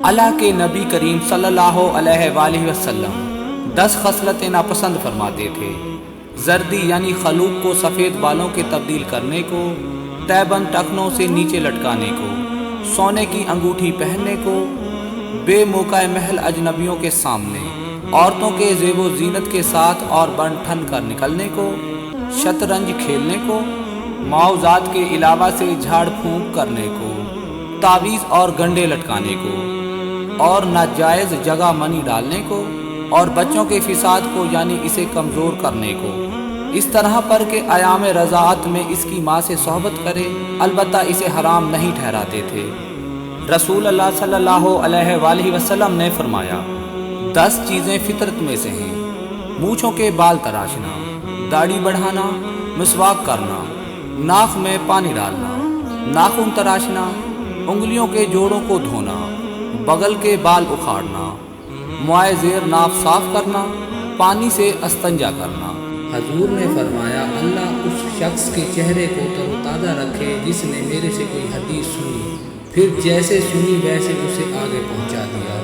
اللہ کے نبی کریم صلی اللہ علیہ وآلہ وسلم 10 خصلتیں ناپسند فرماتے تھے۔ زردی یعنی خلوق کو سفید بالوں کے تبدیل کرنے کو، تیبند ٹخنوں سے نیچے لٹکانے کو، سونے کی انگوٹھی پہننے کو، بے موقع محل اجنبیوں کے سامنے عورتوں کے زیب و زینت کے ساتھ اور بن ٹھن کر نکلنے کو، شطرنج کھیلنے کو، معاوضات کے علاوہ سے جھاڑ پھونک کرنے کو، تعویذ اور گنڈے لٹکانے کو، اور ناجائز جگہ منی ڈالنے کو، اور بچوں کے فساد کو یعنی اسے کمزور کرنے کو، اس طرح پر کہ ایام رضاعت میں اس کی ماں سے صحبت کرے، البتہ اسے حرام نہیں ٹھہراتے تھے۔ رسول اللہ صلی اللہ علیہ وآلہ وسلم نے فرمایا 10 چیزیں فطرت میں سے ہیں: مونچھوں کے بال تراشنا، داڑھی بڑھانا، مسواک کرنا، ناک میں پانی ڈالنا، ناخن تراشنا، انگلیوں کے جوڑوں کو دھونا، بغل کے بال اکھاڑنا، موئے زیر ناف صاف کرنا، پانی سے استنجا کرنا۔ حضور نے فرمایا اللہ اس شخص کے چہرے کو تر و تازہ رکھے جس نے میرے سے کوئی حدیث سنی، پھر جیسے سنی ویسے اسے آگے پہنچا دیا۔